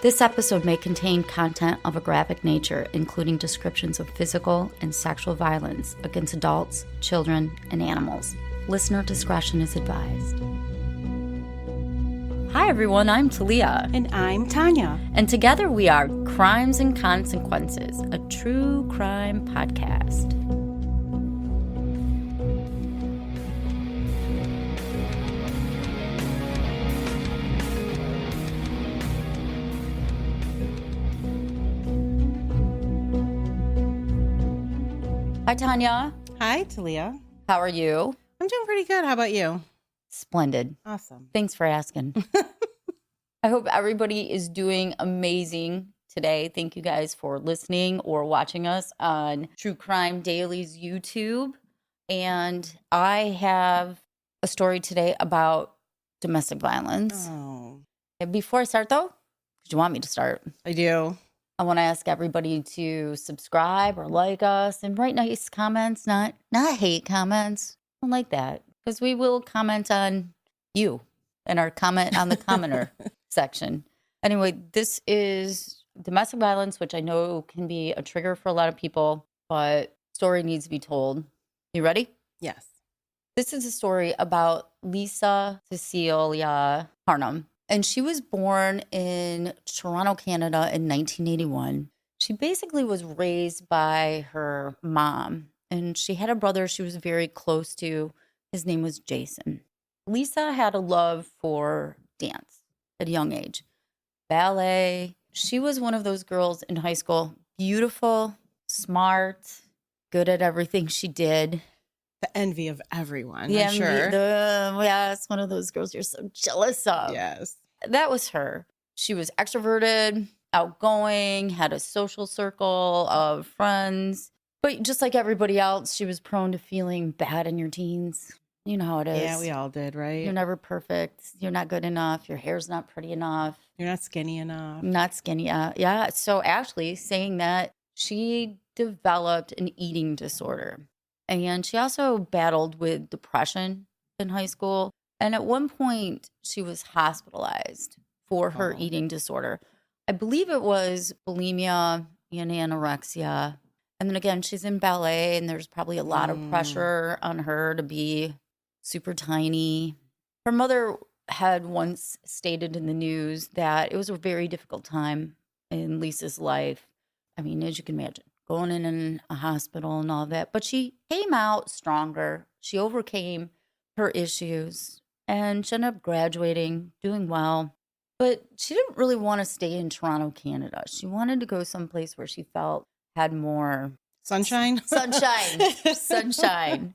This episode may contain content of a graphic nature, including descriptions of physical and sexual violence against adults, children, and animals. Listener discretion is advised. Hi everyone, I'm Talia. And I'm Tanya. And together we are Crimes and Consequences, a true crime podcast. Hi, Tanya. Hi, Talia. How are you? I'm doing pretty good. How about you? Splendid. Awesome. Thanks for asking. I hope everybody is doing amazing today. Thank you guys for listening or watching us on True Crime Daily's YouTube. And I have a story today about domestic violence. Oh, And before I start, though, because you want me to start, I do. I want to ask everybody to subscribe or like us and write nice comments, not hate comments. I don't like that because we will comment on you and our comment on the commenter section. Anyway, this is domestic violence, which I know can be a trigger for a lot of people, but story needs to be told. You ready? Yes. This is a story about Lisa Cecilia Harnum. And she was born in Toronto, Canada in 1981. She basically was raised by her mom. And she had a brother she was very close to. His name was Jason. Lisa had a love for dance at a young age. Ballet. She was one of those girls in high school. Beautiful, smart, good at everything she did. The envy of everyone, Yeah, I'm sure. Yeah, it's one of those girls you're so jealous of. Yes. That was her. She was extroverted, outgoing, had a social circle of friends. But just like everybody else, she was prone to feeling bad in your teens. You know how it is. Yeah, we all did, right? You're never perfect. You're not good enough. Your hair's not pretty enough. You're not skinny enough. Not skinny. Yeah. So actually saying that, she developed an eating disorder. And she also battled with depression in high school. And at one point, she was hospitalized for her eating disorder. I believe it was bulimia and anorexia. And then again, she's in ballet, and there's probably a lot of pressure on her to be super tiny. Her mother had once stated in the news that it was a very difficult time in Lisa's life. I mean, as you can imagine, going in a hospital and all that. But she came out stronger. She overcame her issues, and she ended up graduating, doing well. But she didn't really want to stay in Toronto, Canada. She wanted to go someplace where she felt had more Sunshine? Sunshine.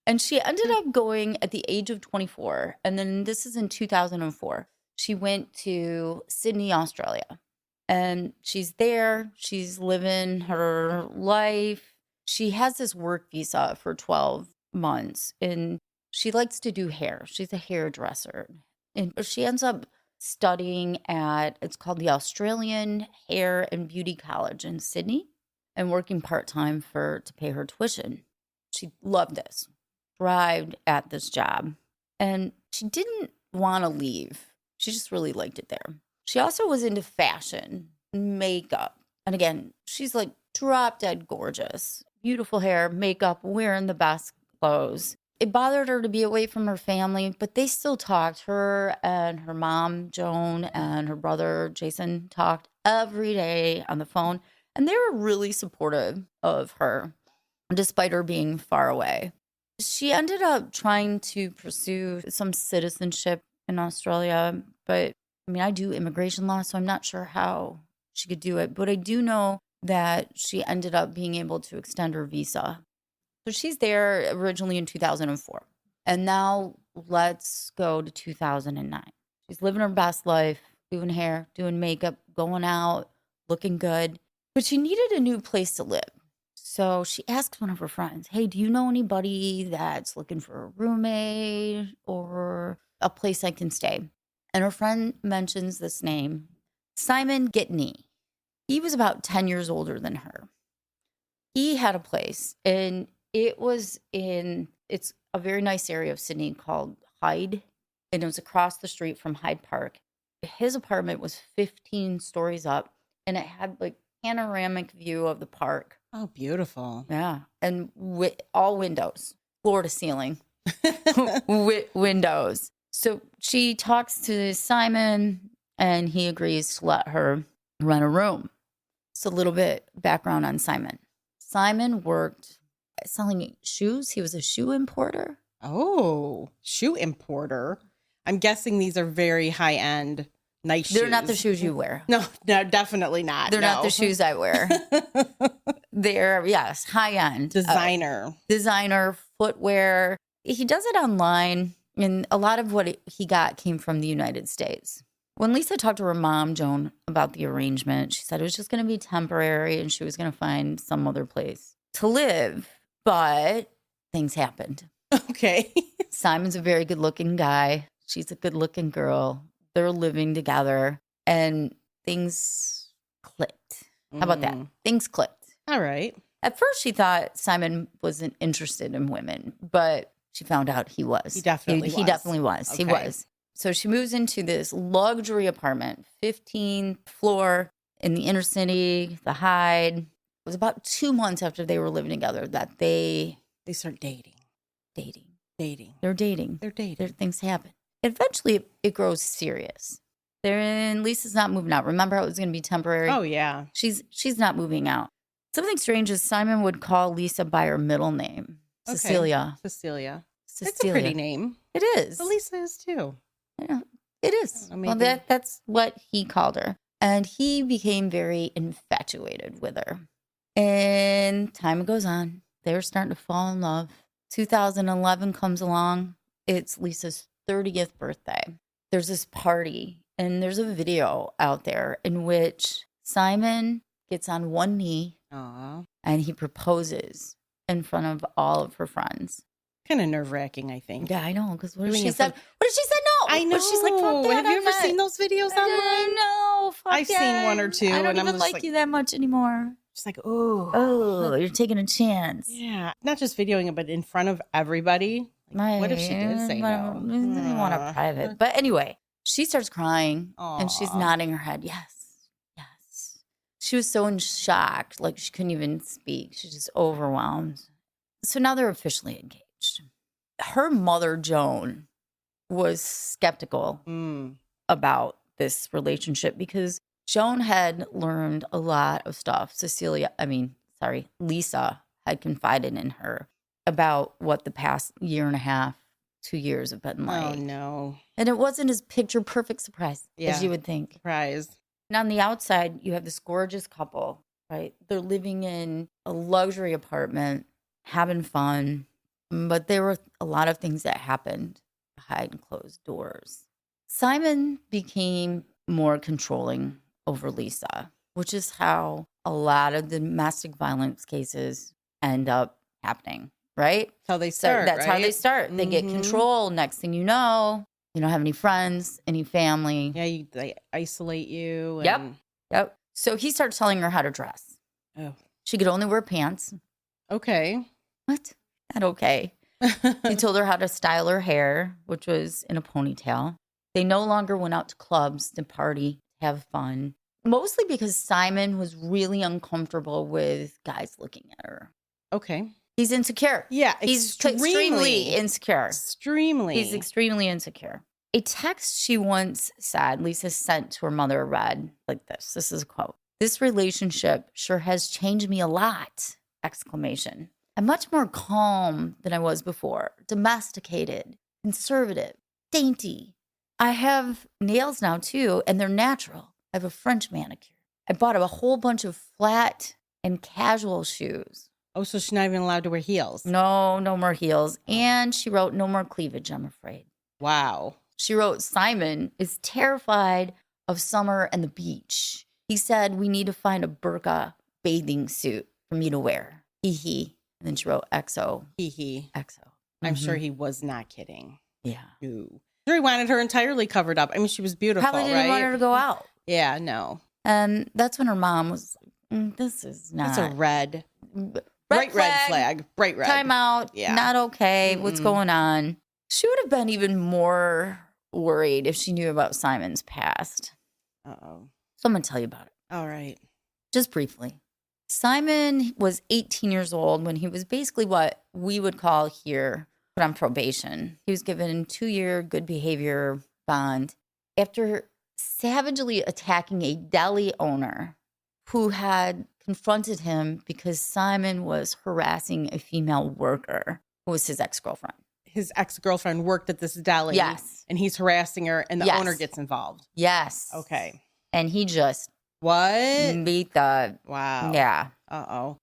And she ended up going at the age of 24. And then this is in 2004. She went to Sydney, Australia. And she's there. She's living her life. She has this work visa for 12 months. And she likes to do hair. She's a hairdresser. And she ends up studying at, it's called the Australian Hair and Beauty College in Sydney, and working part-time to pay her tuition. She loved this, thrived at this job. And she didn't want to leave. She just really liked it there. She also was into fashion, makeup. And again, she's like drop dead gorgeous, beautiful hair, makeup, wearing the best clothes. It bothered her to be away from her family, but they still talked. Her and her mom, Joan, and her brother, Jason, talked every day on the phone. And they were really supportive of her, despite her being far away. She ended up trying to pursue some citizenship in Australia, but I mean, I do immigration law, so I'm not sure how she could do it. But I do know that she ended up being able to extend her visa. So she's there originally in 2004. And now let's go to 2009. She's living her best life, doing hair, doing makeup, going out, looking good. But she needed a new place to live. So she asked one of her friends, hey, do you know anybody that's looking for a roommate or a place I can stay? And her friend mentions this name, Simon Gittany. He was about 10 years older than her. He had a place, and it's a very nice area of Sydney called Hyde, and it was across the street from Hyde Park. his apartment was 15 stories up, and it had like panoramic view of the park. Oh, beautiful. Yeah. And with all windows, floor to ceiling, with windows. So she talks to Simon, and he agrees to let her rent a room. So a little bit background on Simon. Simon worked selling shoes. He was a shoe importer. Oh, shoe importer. I'm guessing these are very high-end, nice shoes. They're not the shoes you wear. No, definitely not. They're not the shoes I wear. They're, yes, high-end. Designer footwear. He does it online, and a lot of what he got came from the United States. When Lisa talked to her mom, Joan, about the arrangement, she said it was just going to be temporary and she was going to find some other place to live. But things happened. Okay. Simon's a very good-looking guy. She's a good-looking girl. They're living together, and things clicked. How about that? Things clicked. All right. At first, she thought Simon wasn't interested in women, but she found out he was. He definitely was. Okay. He was. So she moves into this luxury apartment, 15th floor in the inner city, the Hyde. It was about 2 months after they were living together that they start dating. They're dating. Things happen. Eventually, it grows serious. Lisa's not moving out. Remember how it was going to be temporary? Oh, yeah. She's not moving out. Something strange is Simon would call Lisa by her middle name, Cecilia. Cecilia. It's a pretty name. It is. But Lisa is too. Yeah, it is. Well, that's what he called her. And he became very infatuated with her. And time goes on. They're starting to fall in love. 2011 comes along. It's Lisa's 30th birthday. There's this party, and there's a video out there in which Simon gets on one knee. Aww. And he proposes in front of all of her friends. Kind of nerve-wracking, I think. Yeah, I know. Because what if she said no? I know. She's like, fuck that. Have you ever seen those videos online? No, fuck I've seen one or two. I don't and even I'm just like you that much anymore. Just like, oh, you're taking a chance. Yeah. Not just videoing it, but in front of everybody. Like, what if she did say no? I didn't want to private. But anyway, she starts crying. Aww. And she's nodding her head. Yes. She was so in shock. Like, she couldn't even speak. She's just overwhelmed. So now they're officially engaged. Her mother, Joan, was skeptical about this relationship because Joan had learned a lot of stuff. Lisa had confided in her about what the past year and a half, 2 years have been like. Oh, no. And it wasn't as picture perfect surprise as you would think. Surprise. And on the outside, you have this gorgeous couple, right? They're living in a luxury apartment, having fun. But there were a lot of things that happened behind closed doors. Simon became more controlling over Lisa, which is how a lot of the domestic violence cases end up happening, right? That's how they start. That's how they start. They get control. Next thing you know, you don't have any friends, any family. Yeah, they isolate you. Yep. So he starts telling her how to dress. Oh. She could only wear pants. Okay. What? Not okay. He told her how to style her hair, which was in a ponytail. They no longer went out to clubs to party, have fun. Mostly because Simon was really uncomfortable with guys looking at her. Okay. He's insecure. Yeah, he's extremely insecure. He's extremely insecure. A text she once said, Lisa sent to her mother, read like this. This is a quote. "This relationship sure has changed me a lot!" Exclamation. "I'm much more calm than I was before. Domesticated, conservative, dainty. I have nails now too, and they're natural. I have a French manicure. I bought a whole bunch of flat and casual shoes." Oh, so she's not even allowed to wear heels? No more heels. And she wrote, "No more cleavage, I'm afraid." Wow. She wrote, "Simon is terrified of summer and the beach. He said we need to find a burqa bathing suit for me to wear. Hee hee." And then she wrote, "XO." Hee hee. XO. I'm sure he was not kidding. Yeah. Ooh. Sure, he wanted her entirely covered up. I mean, she was beautiful, Probably didn't want her to go out. Yeah, no. And that's when her mom was like, this is not. That's a bright red flag. Bright red. Time out. Yeah. Not okay. What's going on? She would have been even more worried if she knew about Simon's past. Uh-oh. So I'm going to tell you about it. All right. Just briefly. Simon was 18 years old when he was basically what we would call here put on probation. He was given 2-year good behavior bond after savagely attacking a deli owner who had confronted him because Simon was harassing a female worker who was his ex-girlfriend. His ex-girlfriend worked at this deli. Yes. And he's harassing her and the Yes. owner gets involved. Yes. Okay. And he just What? beat the... Wow. Yeah. Uh-oh.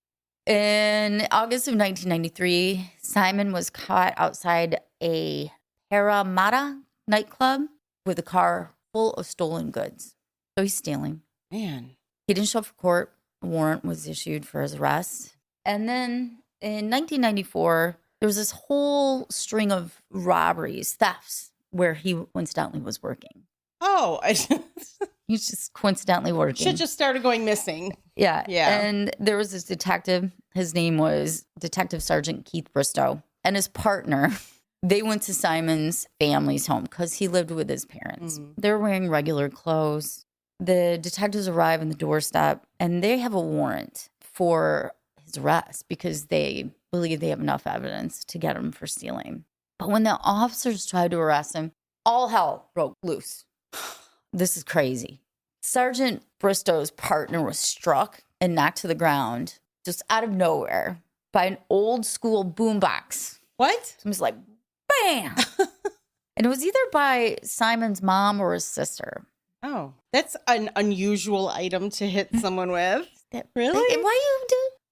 In August of 1993, Simon was caught outside a Parramatta nightclub with a car full of stolen goods. So he's stealing. Man. He didn't show up for court. A warrant was issued for his arrest. And then in 1994, there was this whole string of robberies, thefts, where he coincidentally was working. Oh, I He's just coincidentally working. should just started going missing. Yeah. Yeah. And there was this detective. His name was Detective Sergeant Keith Bristow. And his partner, they went to Simon's family's home because he lived with his parents. They're wearing regular clothes. The detectives arrive on the doorstep and they have a warrant for his arrest because they believe they have enough evidence to get him for stealing. But when the officers tried to arrest him, all hell broke loose. This is crazy. Sergeant Bristow's partner was struck and knocked to the ground just out of nowhere by an old school boombox. What? It was like, bam! And it was either by Simon's mom or his sister. Oh, that's an unusual item to hit someone with. Really? And why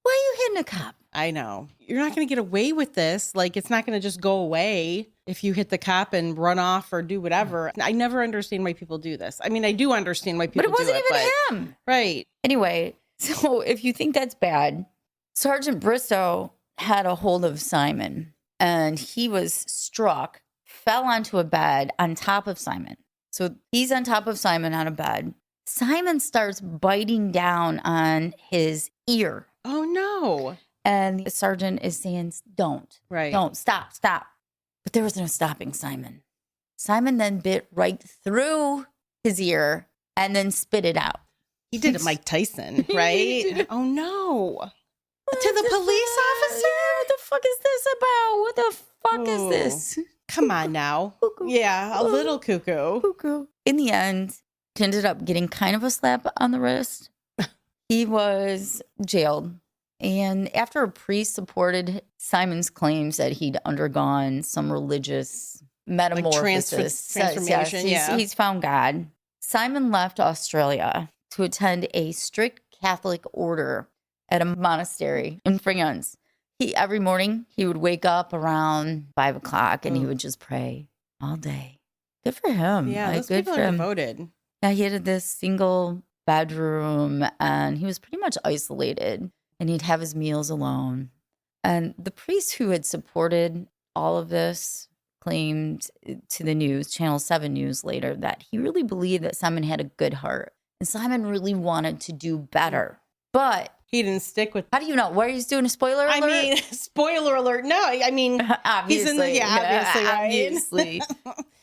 you hitting a cop? I know. You're not going to get away with this. Like, it's not going to just go away if you hit the cop and run off or do whatever. I never understand why people do this. I mean, I do understand why people do it. But it wasn't even him. Right. Anyway, so if you think that's bad, Sergeant Bristow had a hold of Simon and he was struck, fell onto a bed on top of Simon. So he's on top of Simon on a bed. Simon starts biting down on his ear. Oh, no. And the sergeant is saying, don't, stop. But there was no stopping Simon. Simon then bit right through his ear and then spit it out. He did it Mike Tyson, right? Oh, no. To the police officer? What the fuck is this about? What the fuck is this? Come on now. Cuckoo. Yeah, a little cuckoo. In the end, he ended up getting kind of a slap on the wrist. He was jailed. And after a priest supported Simon's claims that he'd undergone some religious metamorphosis, transformation, he's found God. Simon left Australia to attend a strict Catholic order at a monastery in France. Every morning he would wake up around 5 o'clock and he would just pray all day. Good for him. Yeah, those good people for are him. devoted. Yeah, he had this single bedroom and he was pretty much isolated and he'd have his meals alone. And the priest who had supported all of this claimed to the news, Channel 7 News later, that he really believed that Simon had a good heart. And Simon really wanted to do better. But he didn't stick with. How do you know? Why are you doing a spoiler alert? I mean, spoiler alert. No, I mean, obviously, he's in the, obviously, right? Obviously.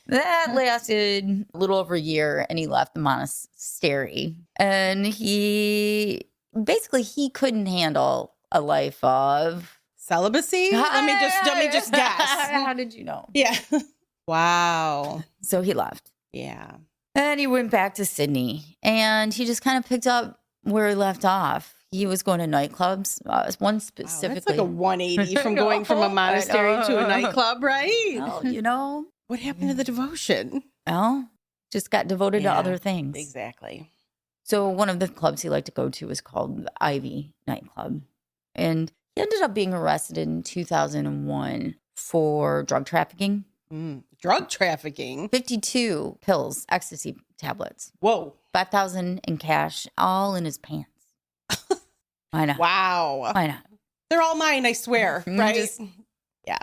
That lasted a little over a year and he left the monastery. And he couldn't handle a life of celibacy. Let me just guess. How did you know? Yeah. Wow. So he left. Yeah. And he went back to Sydney and he just kind of picked up where he left off. He was going to nightclubs, one specifically. Wow, that's like a 180 from going from a monastery to a nightclub, right? Well, you know. What happened to the devotion? Well, just got devoted to other things. Exactly. So one of the clubs he liked to go to was called the Ivy nightclub. And he ended up being arrested in 2001 for drug trafficking. Drug trafficking? 52 pills, ecstasy tablets. Whoa. 5,000 in cash, all in his pants. Why not? Wow. Why not? They're all mine, I swear. Right? Yeah.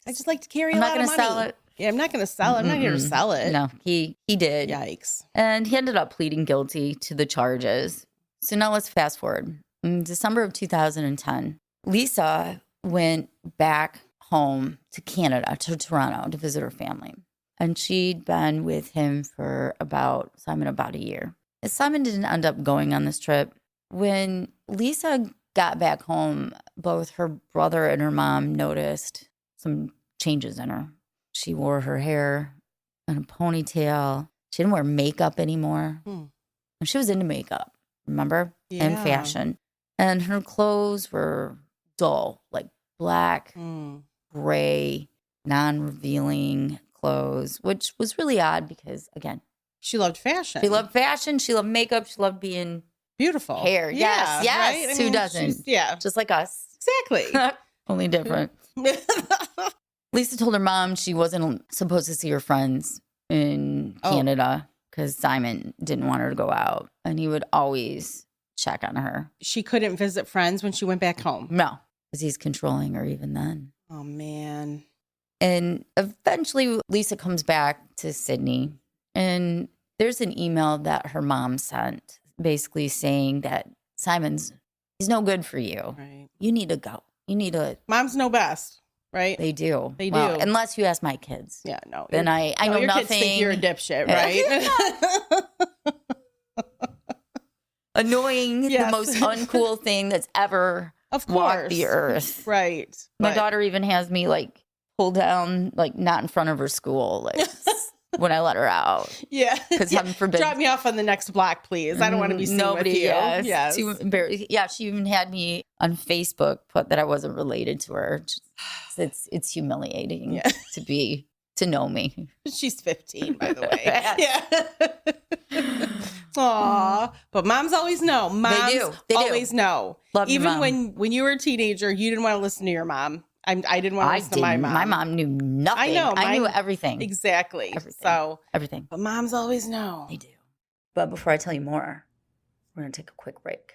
I just like to carry a lot of money. I'm not going to sell it. Yeah, I'm not going to sell it. I'm not here to sell it. No, he did. Yikes. And he ended up pleading guilty to the charges. So now let's fast forward. In December of 2010, Lisa went back home to Canada, to Toronto, to visit her family. And she'd been with him for about a year. And Simon didn't end up going on this trip. When Lisa got back home, both her brother and her mom noticed some changes in her. She wore her hair in a ponytail. She didn't wear makeup anymore. And she was into makeup, remember? Yeah. And fashion. And her clothes were dull, like black, gray, non-revealing clothes, which was really odd because, again, she loved fashion. She loved fashion. She loved makeup. She loved being beautiful. Hair. Yeah, Yes. right? I Who mean, doesn't? Yeah. Just like us. Exactly. Only different. Lisa told her mom she wasn't supposed to see her friends in Canada because Simon didn't want her to go out. And he would always check on her. She couldn't visit friends when she went back home? No, because he's controlling her even then. Oh, man. And eventually Lisa comes back to Sydney, and there's an email that her mom sent basically saying that he's no good for you. Right. You need to go. You need to. Moms know best, right? They do. They do. Unless you ask my kids. Yeah, no. Then I know your nothing. Kids think you're a dipshit, right? Annoying, the most uncool thing that's ever walked the earth. Right. My daughter even has me like pull down, like not in front of her school, like when I let her out. Yeah. Because heaven forbid. Drop me off on the next block, please. I don't want to be seen with you. Yes. She even had me on Facebook put that I wasn't related to her. It's humiliating to know me. She's 15, by the way. Yeah. Aw. But moms always know. Moms they always know. Love even your mom. when you were a teenager, you didn't want to listen to your mom. I didn't want to listen to my mom. My mom knew nothing. I know. I knew everything. Exactly. Everything. Everything. But moms always know. They do. But before I tell you more, we're going to take a quick break.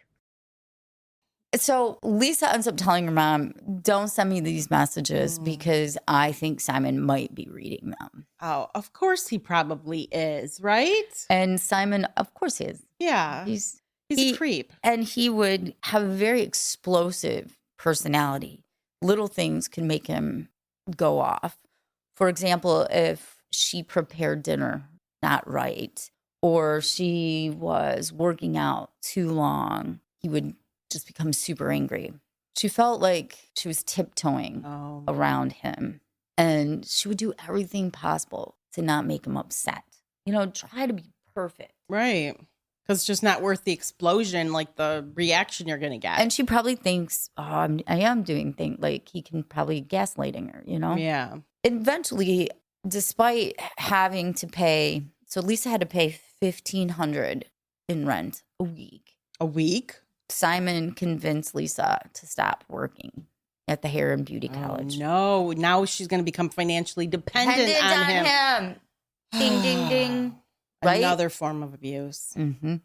So Lisa ends up telling her mom, don't send me these messages because I think Simon might be reading them. Oh, of course he probably is, right? And Simon, of course he is. Yeah. He's a creep. And he would have a very explosive personality. Little things can make him go off. For example, if she prepared dinner not right, or she was working out too long, he would just become super angry. She felt like she was tiptoeing around him, and she would do everything possible to not make him upset. Try to be perfect. Right. Because it's just not worth the explosion, like the reaction you're going to get. And she probably thinks, I am doing things, like he can probably gaslighting her, Yeah. Eventually, despite having to pay, so Lisa had to pay $1,500 in rent a week. A week? Simon convinced Lisa to stop working at the hair and beauty college. No, now she's going to become financially dependent on him. Ding, ding, ding. Right? Another form of abuse. Mm-hmm.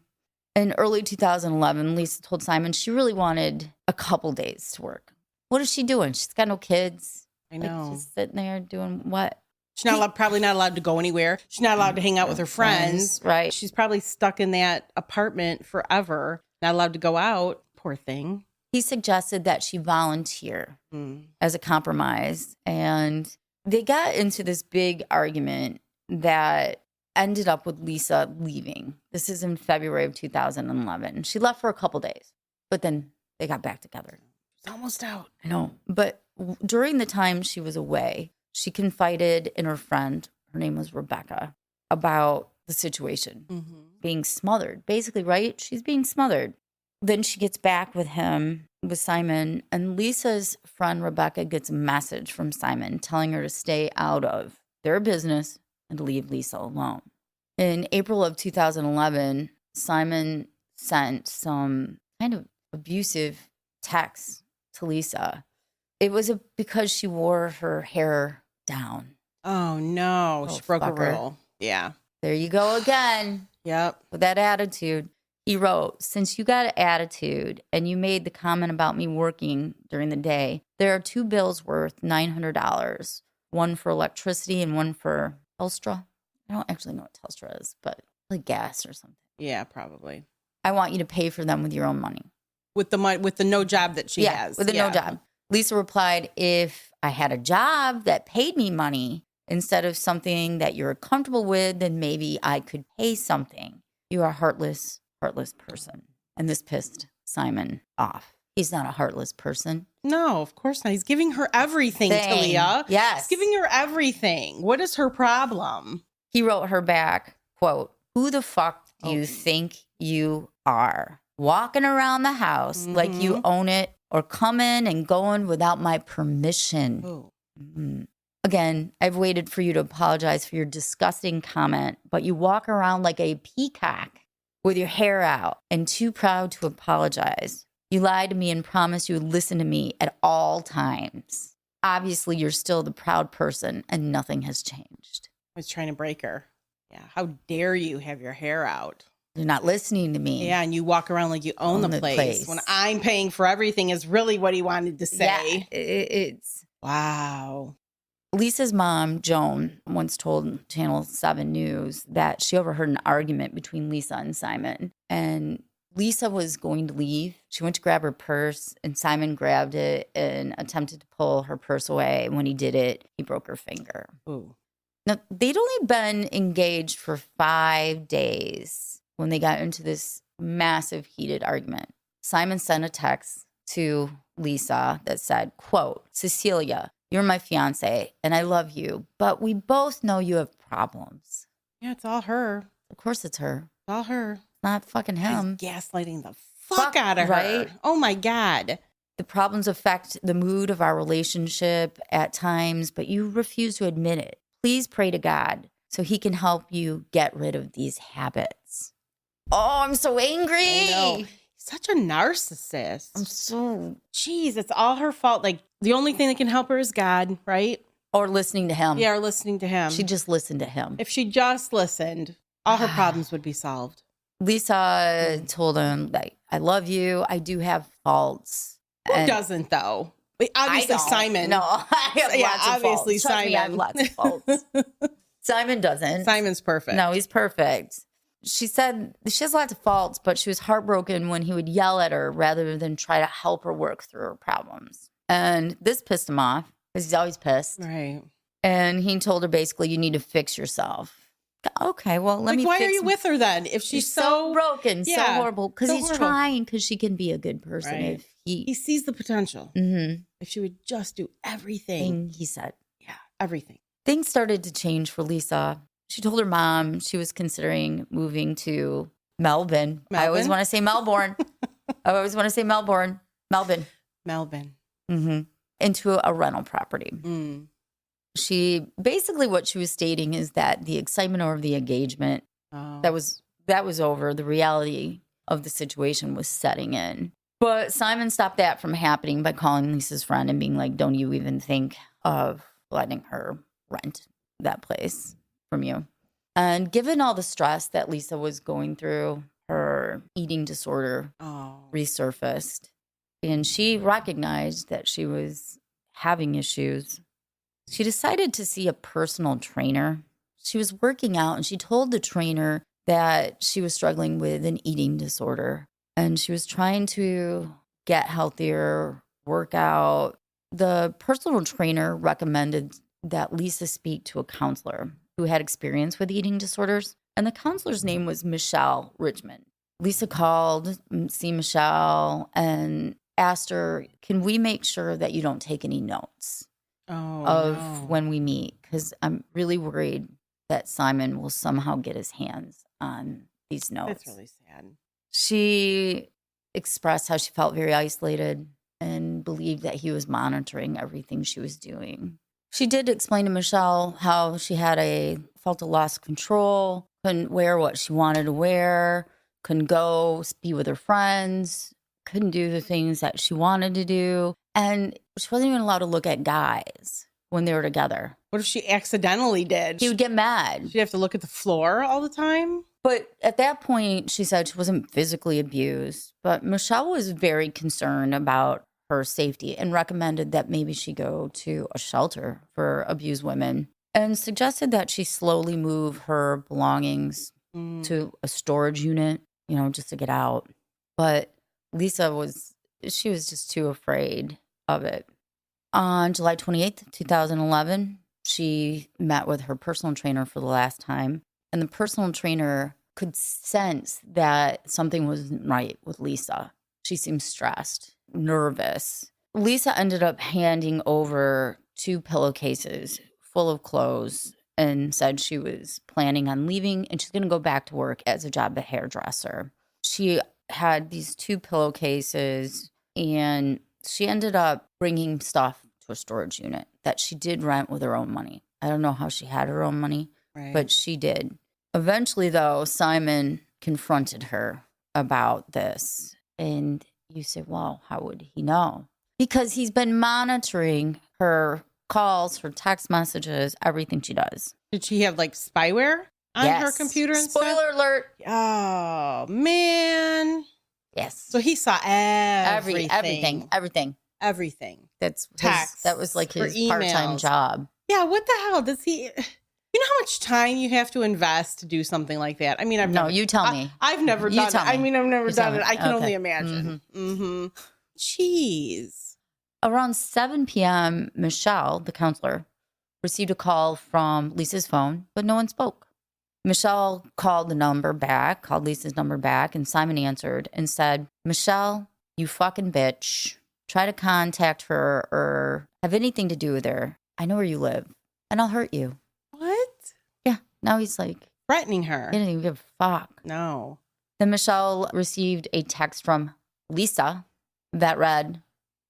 In early 2011, Lisa told Simon she really wanted a couple days to work. What is she doing? She's got no kids. I know. She's sitting there doing what? She's probably not allowed to go anywhere. She's not allowed to hang out with her friends. Right. She's probably stuck in that apartment forever. Not allowed to go out. Poor thing. He suggested that she volunteer as a compromise. And they got into this big argument that ended up with Lisa leaving. This is in February of 2011. She left for a couple days, but then they got back together. It's almost out. I know. But during the time she was away, she confided in her friend, her name was Rebecca, about the situation. Being smothered, basically, right? She's being smothered. Then she gets back with Simon, and Lisa's friend Rebecca gets a message from Simon telling her to stay out of their business and to leave Lisa alone. In April of 2011, Simon sent some kind of abusive texts to Lisa. It was because she wore her hair down. Oh, no. She broke a rule. Yeah. There you go again. Yep. With that attitude. He wrote, since you got an attitude and you made the comment about me working during the day, there are two bills worth $900, one for electricity and one for Telstra. I don't actually know what Telstra is, but like gas or something. Yeah, probably. I want you to pay for them with your own money. With the no job that she has. With the no job. Lisa replied, if I had a job that paid me money Instead of something that you're comfortable with, then maybe I could pay something. You are a heartless person. And this pissed Simon off. He's not a heartless person. No, of course not. He's giving her everything, Talia. Yes. He's giving her everything. What is her problem? He wrote her back, quote, "Who the fuck do you think you are? Walking around the house like you own it, or coming and going without my permission." Again, I've waited for you to apologize for your disgusting comment, but you walk around like a peacock with your hair out and too proud to apologize. You lied to me and promised you would listen to me at all times. Obviously, you're still the proud person and nothing has changed. I was trying to break her. Yeah. How dare you have your hair out? You're not listening to me. Yeah. And you walk around like you own the place when I'm paying for everything is really what he wanted to say. Yeah, it's... Wow. Lisa's mom, Joan, once told Channel 7 News that she overheard an argument between Lisa and Simon. And Lisa was going to leave. She went to grab her purse, and Simon grabbed it and attempted to pull her purse away. And when he did it, he broke her finger. Ooh. Now, they'd only been engaged for 5 days when they got into this massive heated argument. Simon sent a text to Lisa that said, quote, "Cecilia, you're my fiance and I love you, but we both know you have problems." Yeah, it's all her. Of course it's her. It's all her. Not fucking him. He's gaslighting the fuck out of her. Right? Oh my God. The problems affect the mood of our relationship at times, but you refuse to admit it. Please pray to God so he can help you get rid of these habits. Oh, I'm so angry. I know. Such a narcissist. I'm so... Jeez, it's all her fault. Like, the only thing that can help her is God, right? Or listening to him. Yeah, or listening to him. She just listened to him. If she just listened, all her problems would be solved. Lisa told him, like, I love you. I do have faults. Who doesn't, though? Obviously, Simon. No, I have lots of obviously faults. Trust me, I have lots of faults. Simon doesn't. Simon's perfect. No, he's perfect. She said she has lots of faults, but she was heartbroken when he would yell at her rather than try to help her work through her problems. And this pissed him off because he's always pissed. Right. And he told her basically, you need to fix yourself. Okay, well, let me Why fix are you with her then? If she's so broken, so horrible. Because he's horrible. Trying, because she can be a good person. Right. If he sees the potential. Mm-hmm. If she would just do everything. He said. Yeah, everything. Things started to change for Lisa. She told her mom she was considering moving to Melbourne. I always want to say Melbourne. I always want to say Melbourne. Melbourne. Mm-hmm. Into a rental property. Mm. She basically what she was stating is that the excitement over the engagement that was over. The reality of the situation was setting in. But Simon stopped that from happening by calling Lisa's friend and being like, "Don't you even think of letting her rent that place from you?" And given all the stress that Lisa was going through, her eating disorder resurfaced, and she recognized that she was having issues. She decided to see a personal trainer. She was working out and she told the trainer that she was struggling with an eating disorder and she was trying to get healthier, work out. The personal trainer recommended that Lisa speak to a counselor who had experience with eating disorders, and the counselor's name was Michelle Richmond. Lisa called, see Michelle, and asked her, "Can we make sure that you don't take any notes when we meet? Because I'm really worried that Simon will somehow get his hands on these notes." That's really sad. She expressed how she felt very isolated and believed that he was monitoring everything she was doing. She did explain to Michelle how she felt a loss of control, couldn't wear what she wanted to wear, couldn't go be with her friends, couldn't do the things that she wanted to do. And she wasn't even allowed to look at guys when they were together. What if she accidentally did? He would get mad. She'd have to look at the floor all the time? But at that point, she said she wasn't physically abused. But Michelle was very concerned about her safety and recommended that maybe she go to a shelter for abused women and suggested that she slowly move her belongings to a storage unit, just to get out. But Lisa was just too afraid of it. On July 28th, 2011, she met with her personal trainer for the last time, and the personal trainer could sense that something wasn't right with Lisa. She seemed stressed, nervous. Lisa ended up handing over 2 pillowcases full of clothes and said she was planning on leaving and she's going to go back to work as a job at hairdresser. She had these 2 pillowcases and she ended up bringing stuff to a storage unit that she did rent with her own money. I don't know how she had her own money, but she did. Eventually, though, Simon confronted her about this. And you say, well, how would he know? Because he's been monitoring her calls, her text messages, everything she does. Did she have like spyware on her computer and Spoiler stuff? alert. Oh, man. Yes. So he saw everything. Everything. That was like his part-time job. Yeah, what the hell does he... You know how much time you have to invest to do something like that? I mean, you tell me. I've never done it. I mean, I've never done it. I can only imagine. Jeez. Around 7 p.m., Michelle, the counselor, received a call from Lisa's phone, but no one spoke. Michelle called Lisa's number back, and Simon answered and said, Michelle, you fucking bitch. Try to contact her or have anything to do with her. I know where you live, and I'll hurt you. What? Yeah. Now he's like... threatening her. He didn't even give a fuck. No. Then Michelle received a text from Lisa that read,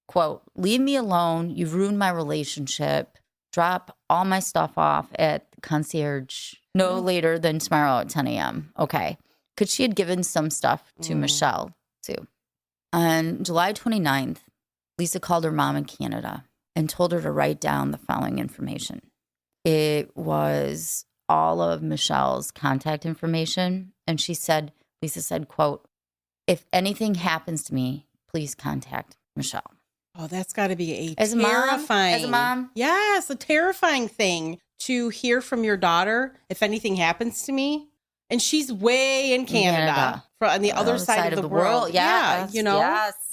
quote, leave me alone. You've ruined my relationship. Drop all my stuff off at the concierge no later than tomorrow at 10 a.m. Okay. Because she had given some stuff to Michelle, too. On July 29th, Lisa called her mom in Canada and told her to write down the following information. It was all of Michelle's contact information. And Lisa said, quote, if anything happens to me, please contact Michelle. Oh, that's got to be as a mom. Yes, a terrifying thing to hear from your daughter. If anything happens to me, and she's way in Canada. On the other side of the world. Yes, you know?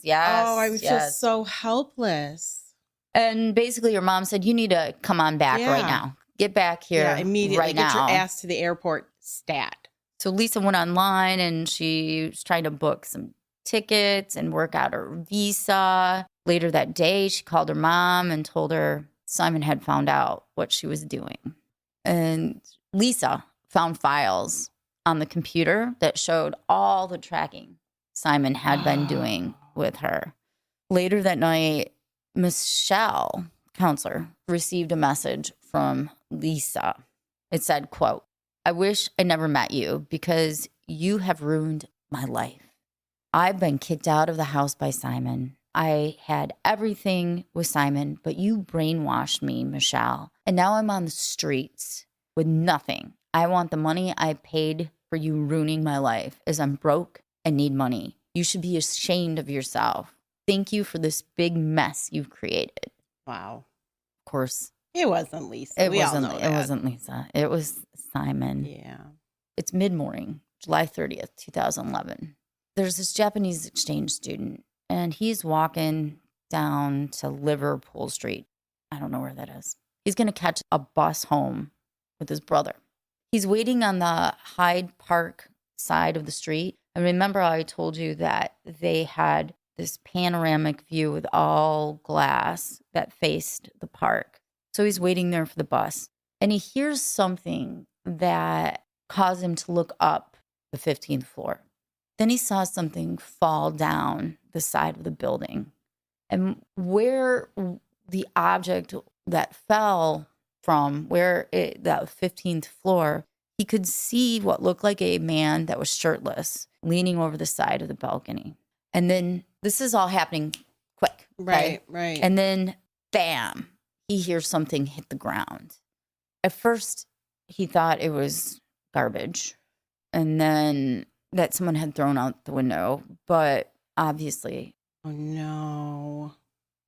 Yes. Oh, I was just so helpless. And basically your mom said, you need to come on back right now. Get back here immediately. Right Get now. your ass to the airport stat. So Lisa went online and she was trying to book some tickets and work out her visa. Later that day, she called her mom and told her Simon had found out what she was doing. And Lisa found files on the computer that showed all the tracking Simon had been doing with her. Later that night, Michelle, counselor, received a message from Lisa. It said, quote, I wish I never met you because you have ruined my life. I've been kicked out of the house by Simon. I had everything with Simon, but you brainwashed me, Michelle. And now I'm on the streets with nothing. I want the money I paid for you ruining my life, as I'm broke and need money. You should be ashamed of yourself. Thank you for this big mess you've created. Wow. Of course. It wasn't Lisa. It wasn't Lisa. It was Simon. Yeah. It's mid-morning, July 30th, 2011. There's this Japanese exchange student, and he's walking down to Liverpool Street. I don't know where that is. He's going to catch a bus home with his brother. He's waiting on the Hyde Park side of the street. And remember how I told you that they had this panoramic view with all glass that faced the park. So he's waiting there for the bus. And he hears something that caused him to look up the 15th floor. Then he saw something fall down the side of the building. And where the object that fell from, that 15th floor, he could see what looked like a man that was shirtless leaning over the side of the balcony. And then this is all happening quick. Okay? Right. And then, bam, he hears something hit the ground. At first, he thought it was garbage. And then that someone had thrown out the window. But obviously, oh no,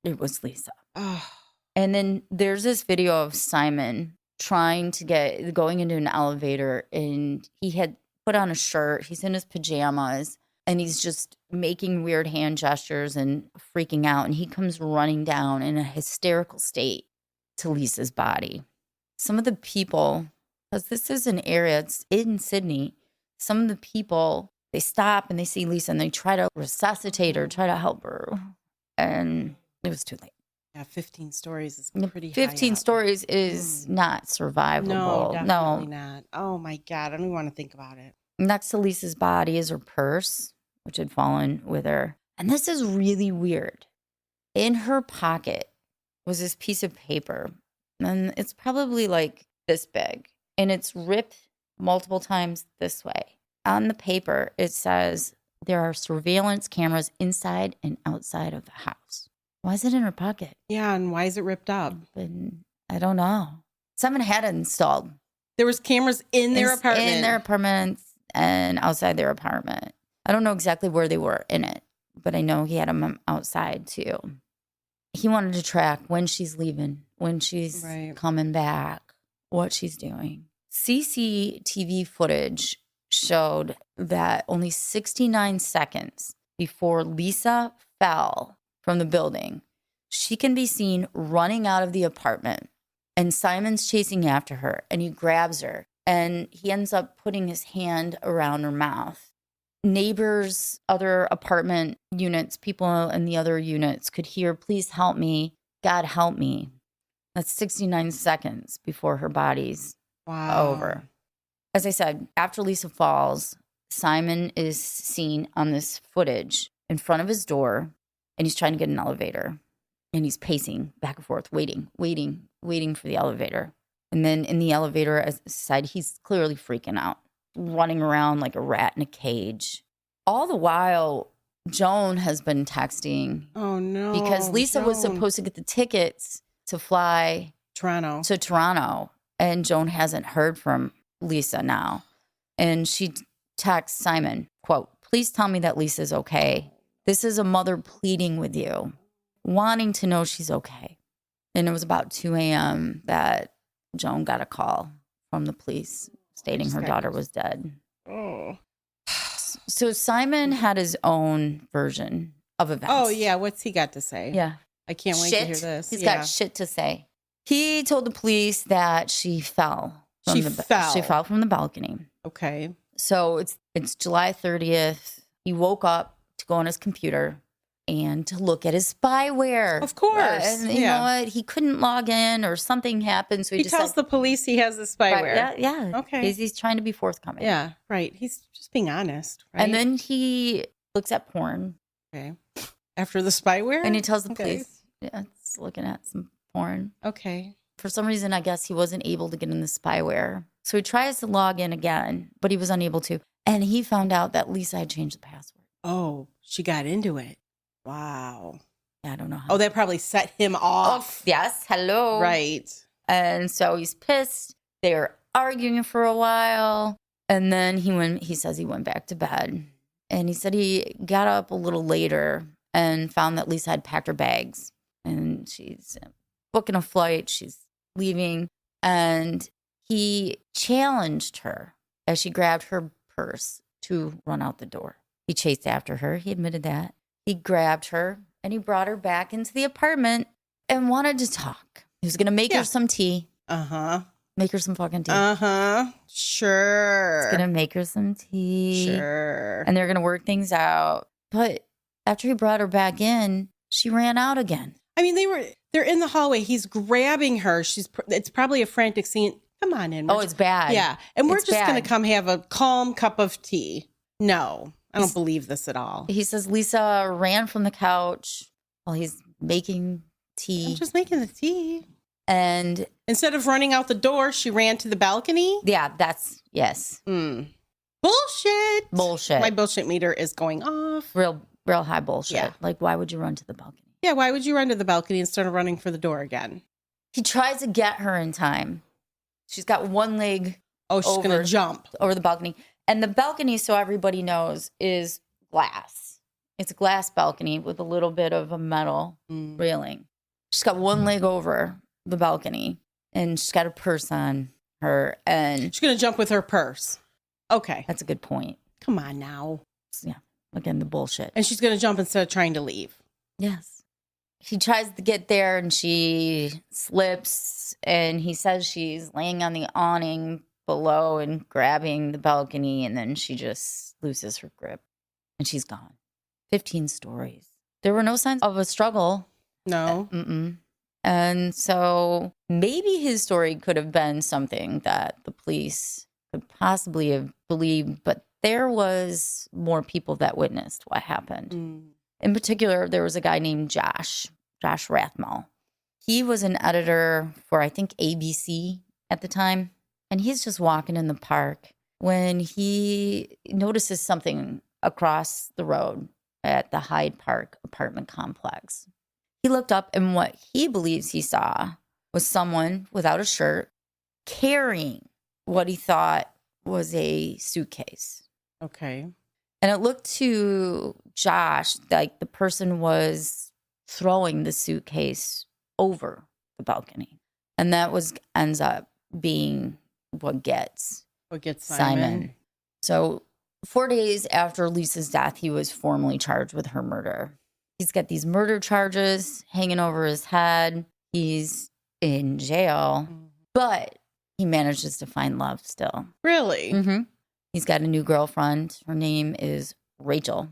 it was Lisa. Oh. And then there's this video of Simon going into an elevator, and he had put on a shirt. He's in his pajamas, and he's just making weird hand gestures and freaking out. And he comes running down in a hysterical state to Lisa's body. some of the people, because this is an area, it's in Sydney, some of the people, they stop and they see Lisa and they try to resuscitate her, try to help her. And it was too late. Yeah, 15 stories is pretty 15 high up. stories is not survivable. No, definitely not. Oh my God, I don't even want to think about it. Next to Lisa's body is her purse, which had fallen with her. And this is really weird. In her pocket was this piece of paper. And it's probably like this big. And it's ripped multiple times this way. On the paper, it says there are surveillance cameras inside and outside of the house. Why is it in her pocket? Yeah, and why is it ripped up? And I don't know. Someone had it installed. There was cameras in their apartment. In their apartments and outside their apartment. I don't know exactly where they were in it, but I know he had them outside too. He wanted to track when she's leaving, when she's coming back, what she's doing. CCTV footage showed that only 69 seconds before Lisa fell from the building, she can be seen running out of the apartment, and Simon's chasing after her, and he grabs her, and he ends up putting his hand around her mouth. Neighbors, other apartment units, people in the other units could hear, "Please help me. God help me." That's 69 seconds before her body's over. As I said, after Lisa falls, Simon is seen on this footage in front of his door, and he's trying to get an elevator. And he's pacing back and forth, waiting for the elevator. And then in the elevator, as I said, he's clearly freaking out, running around like a rat in a cage. All the while, Joan has been texting. Oh, no. Because Lisa was supposed to get the tickets to fly to Toronto. And Joan hasn't heard from Lisa now. And she texts Simon, quote, "Please tell me that Lisa's okay. This is a mother pleading with you, wanting to know she's okay." And it was about 2 a.m. that Joan got a call from the police stating her daughter was dead. Oh. So Simon had his own version of events. Oh, yeah. What's he got to say? Yeah. I can't wait to hear this. He's got shit to say. He told the police that she fell. She fell from the balcony. Okay. So it's July 30th. He woke up to go on his computer and to look at his spyware. Of course. And you know what? He couldn't log in or something happened. So he just tells the police he has the spyware. Yeah. Okay. He's trying to be forthcoming. Yeah, right. He's just being honest, right? And then he looks at porn. Okay. After the spyware? And he tells the police, it's looking at some porn. Okay. For some reason, I guess he wasn't able to get in the spyware. So he tries to log in again, but he was unable to. And he found out that Lisa had changed the password. Oh, she got into it. Wow. I don't know how. Oh, that probably set him off. Oh, yes. Hello. Right. And so he's pissed. They were arguing for a while. And then he says he went back to bed. And he said he got up a little later and found that Lisa had packed her bags. And she's booking a flight. She's leaving. And he challenged her as she grabbed her purse to run out the door. He chased after her. He admitted that. He grabbed her and he brought her back into the apartment and wanted to talk. He was going to make her some tea. Uh-huh. Make her some fucking tea. Uh-huh. Sure. He's going to make her some tea. Sure. And they're going to work things out. But after he brought her back in, she ran out again. I mean, they're in the hallway. He's grabbing her. It's probably a frantic scene. Come on in. It's bad. Yeah. And we're just going to come have a calm cup of tea. No, I don't believe this at all. He says Lisa ran from the couch while he's making tea. I'm just making the tea. And instead of running out the door, she ran to the balcony? Yeah, yes. Bullshit. My bullshit meter is going off. Real high bullshit. Yeah. Like, why would you run to the balcony? Yeah, why would you run to the balcony instead of running for the door again? He tries to get her in time. She's got one leg. Oh, she's going to jump over the balcony. And the balcony, so everybody knows, is glass. It's a glass balcony with a little bit of a metal railing. She's got one leg over the balcony, and she's got a purse on her. And she's going to jump with her purse. Okay. That's a good point. Come on now. Yeah. Again, the bullshit. And she's going to jump instead of trying to leave. Yes. He tries to get there and she slips, and he says she's laying on the awning below and grabbing the balcony, and then she just loses her grip and she's gone. 15 stories. There were no signs of a struggle. No. And so maybe his story could have been something that the police could possibly have believed, but there was more people that witnessed what happened. In particular, there was a guy named Josh Rathmell. He was an editor for, I think, ABC at the time. And he's just walking in the park when he notices something across the road at the Hyde Park apartment complex. He looked up, and what he believes he saw was someone without a shirt carrying what he thought was a suitcase. Okay. And it looked to Josh like the person was throwing the suitcase over the balcony. And that ends up being what gets Simon. So 4 days after Lisa's death, he was formally charged with her murder. He's got these murder charges hanging over his head. He's in jail, but he manages to find love still. Really? Mm-hmm. He's got a new girlfriend. Her name is Rachel.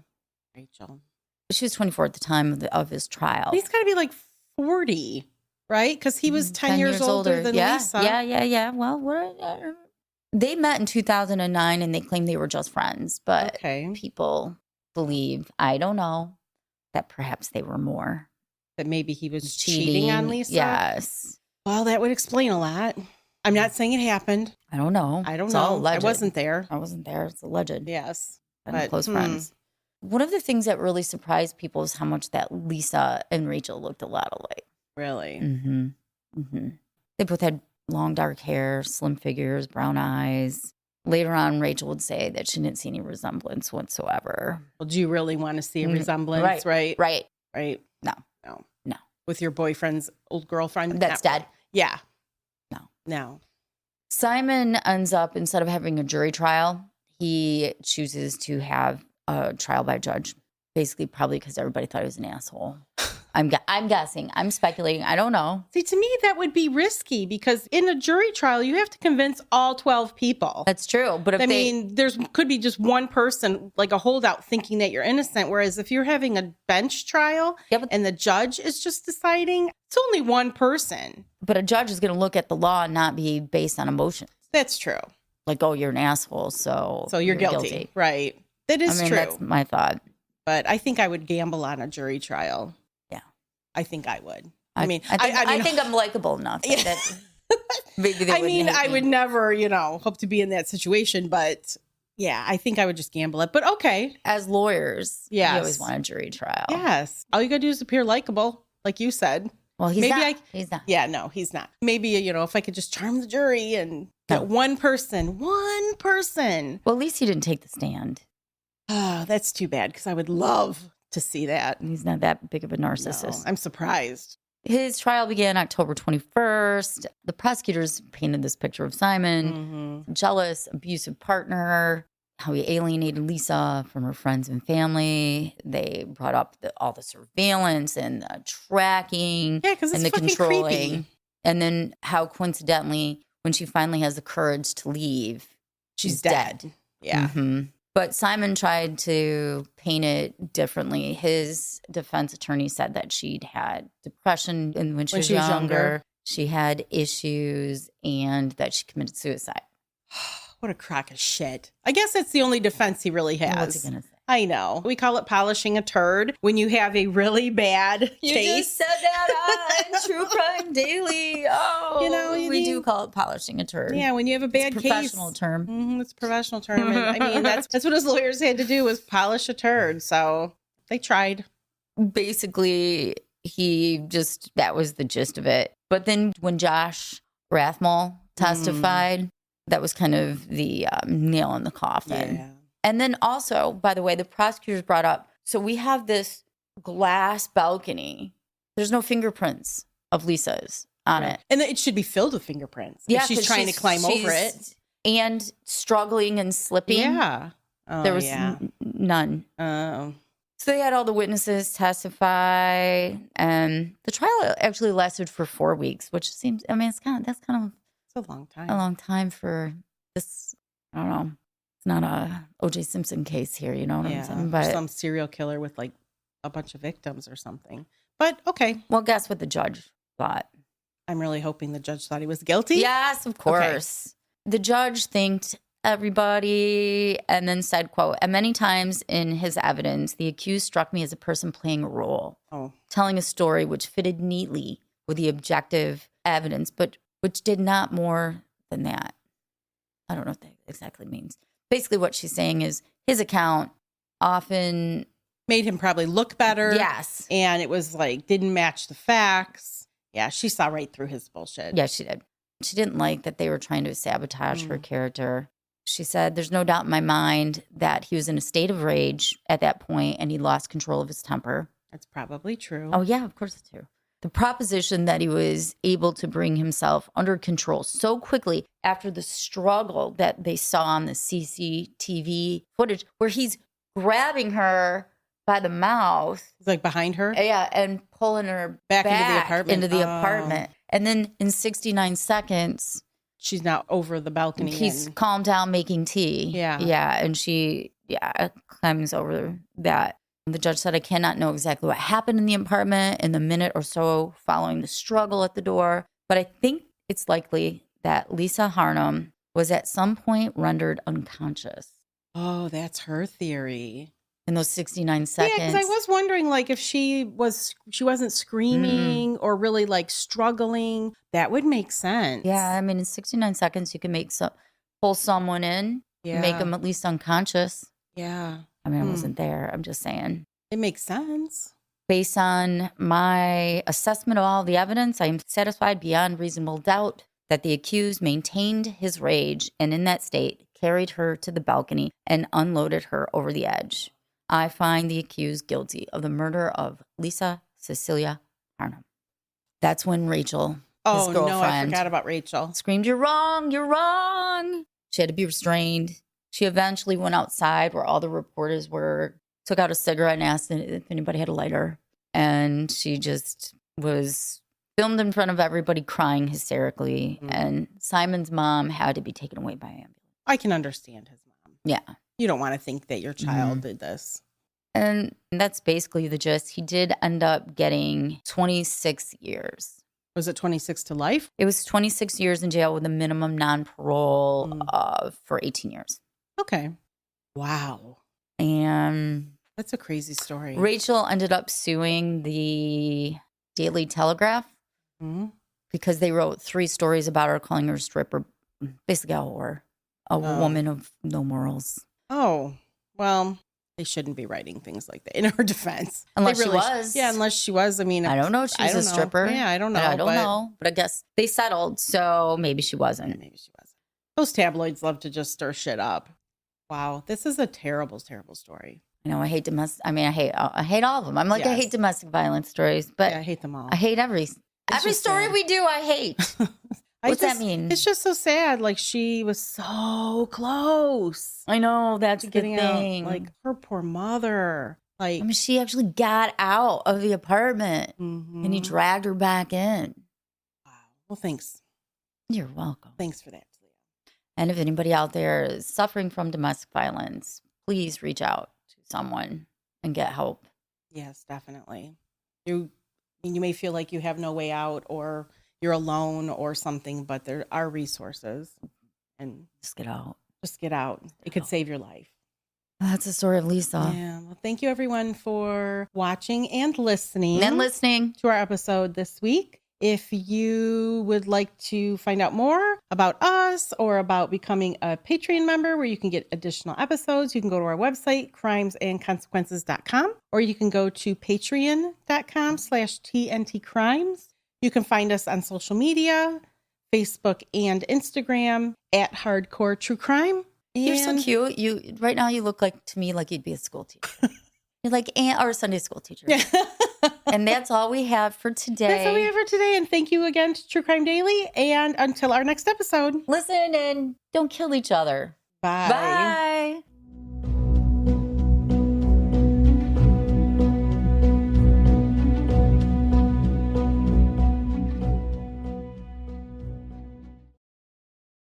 She was 24 at the time of his trial. He's got to be like 40, right? Because he was 10 years older than Lisa. Yeah. Well, they met in 2009, and they claimed they were just friends. But people believe, I don't know, that perhaps they were more. That maybe he was cheating on Lisa? Yes. Well, that would explain a lot. I'm not saying it happened. I don't know. It's all alleged. I wasn't there. It's alleged. Yes. And close friends. One of the things that really surprised people is how much that Lisa and Rachel looked a lot alike. Really? They both had long dark hair, slim figures, brown eyes. Later on, Rachel would say that she didn't see any resemblance whatsoever. Well, do you really want to see a resemblance? Right. No. With your boyfriend's old girlfriend? That's dead. Yeah. No. Simon ends up, instead of having a jury trial, he chooses to have a trial by judge. Basically, probably because everybody thought he was an asshole. I'm guessing. I'm speculating. I don't know. See, to me, that would be risky because in a jury trial, you have to convince all 12 people. That's true. But there's could be just one person, like a holdout, thinking that you're innocent. Whereas if you're having a bench trial and the judge is just deciding, it's only one person. But a judge is going to look at the law and not be based on emotions. That's true. Like, oh, you're an asshole, so you're guilty. Right. That is true. That's my thought. But I think I would gamble on a jury trial. I think I would. I think I'm likable enough that maybe they wouldn't hate I me. would never, hope to be in that situation, but yeah, I think I would just gamble it. But okay. As lawyers, we always want a jury trial. Yes. All you got to do is appear likable, like you said. Well, he's not. Yeah, no, he's not. Maybe, if I could just charm the jury and get one person. Well, at least he didn't take the stand. Oh, that's too bad because I would love to see that. He's not that big of a narcissist. No, I'm surprised. His trial began October 21st. The prosecutors painted this picture of Simon, jealous, abusive partner, how he alienated Lisa from her friends and family. They brought up all the surveillance and the tracking and the controlling. Creepy. And then how coincidentally, when she finally has the courage to leave, she's dead. Yeah. But Simon tried to paint it differently. His defense attorney said that she'd had depression when she was younger. She had issues and that she committed suicide. What a crock of shit. I guess that's the only defense he really has. What's he going to say? I know. We call it polishing a turd when you have a really bad case. You just said that on True Crime Daily. Oh, we do call it polishing a turd. Yeah, when you have a bad case. It's a professional term. It's a professional term. And that's what his lawyers had to do was polish a turd. So they tried. Basically, that was the gist of it. But then when Josh Rathmell testified, that was kind of the nail in the coffin. Yeah. And then also, by the way, the prosecutors brought up, so we have this glass balcony. There's no fingerprints of Lisa's on it. And it should be filled with fingerprints. Yeah, if she's trying to climb over it. And struggling and slipping. Yeah. There was none. Oh. So they had all the witnesses testify, and the trial actually lasted for 4 weeks, which seems, I mean, that's kind of It's a long time. a long time for this. I don't know. It's not a O.J. Simpson case here, you know what I'm saying? Or But some serial killer with like a bunch of victims or something. But okay. well, guess what the judge thought? I'm really hoping the judge thought he was guilty. Yes, of course. The judge thanked everybody and then said, quote, "And many times in his evidence, the accused struck me as a person playing a role, telling a story which fitted neatly with the objective evidence, but which did not more than that." I don't know what that exactly means. Basically, what she's saying is his account often made him probably look better. Yes. And it was like, didn't match the facts. Yeah, she saw right through his bullshit. Yeah, she did. She didn't like that they were trying to sabotage her character. She said, "There's no doubt in my mind that he was in a state of rage at that point and he lost control of his temper." That's probably true. Oh, yeah, of course it's true. The proposition that he was able to bring himself under control so quickly after the struggle that they saw on the CCTV footage where he's grabbing her by the mouth. It's like behind her? Yeah, and pulling her back into the apartment. And then in 69 seconds, she's now over the balcony. He's calmed down making tea. Yeah. Yeah. And she, climbs over that. The judge said, "I cannot know exactly what happened in the apartment in the minute or so following the struggle at the door, but I think it's likely that Lisa Harnum was at some point rendered unconscious." Oh, that's her theory. In those 69 seconds. Yeah, because I was wondering, like, if she wasn't screaming or really like struggling, that would make sense. Yeah, I mean, in 69 seconds, you can pull someone in, make them at least unconscious. Yeah. I mean, I wasn't there. I'm just saying. It makes sense. Based on my assessment of all the evidence, I am satisfied beyond reasonable doubt that the accused maintained his rage and in that state carried her to the balcony and unloaded her over the edge. I find the accused guilty of the murder of Lisa Cecilia Harnum. That's when Rachel, his girlfriend, no, I forgot about Rachel, screamed, "You're wrong, you're wrong." She had to be restrained. She eventually went outside where all the reporters were, took out a cigarette and asked if anybody had a lighter. And she just was filmed in front of everybody crying hysterically. And Simon's mom had to be taken away by ambulance. I can understand his mom. Yeah. You don't want to think that your child did this. And that's basically the gist. He did end up getting 26 years. Was it 26 to life? It was 26 years in jail with a minimum non-parole for 18 years. Okay. Wow. And that's a crazy story. Rachel ended up suing the Daily Telegraph because they wrote 3 stories about her, calling her a stripper, basically a whore, a woman of no morals. Oh, well, they shouldn't be writing things like that in her defense. Unless she was. Yeah, unless she was. I mean, I don't know if she was a stripper. Yeah, I don't know. I don't know. But I guess they settled, so maybe she wasn't. Maybe she wasn't. Those tabloids love to just stir shit up. Wow, this is a terrible, terrible story. I know. I hate I hate all of them. I'm like, I hate domestic violence stories, but I hate them all. I hate every story we do. I hate. What's that mean? It's just so sad. Like, she was so close. I know, that's the thing. Out. Like, her poor mother. Like, I mean, she actually got out of the apartment and he dragged her back in. Wow. Well, thanks. You're welcome. Thanks for that. And if anybody out there is suffering from domestic violence, please reach out to someone and get help. Yes, definitely. You may feel like you have no way out or you're alone or something, but there are resources. And just get out. Just get out. It could save your life. That's the story of Lisa. Yeah. Well, thank you everyone for watching and listening. To our episode this week. If you would like to find out more about us or about becoming a Patreon member where you can get additional episodes, you can go to our website, crimesandconsequences.com, or you can go to patreon.com/TNTcrimes. You can find us on social media, Facebook and Instagram at Hardcore True Crime. You're so cute. Right now you look to me like you'd be a school teacher. You're like or a Sunday school teacher. And that's all we have for today. That's all we have for today. And thank you again to True Crime Daily. And until our next episode. Listen and don't kill each other. Bye. Bye.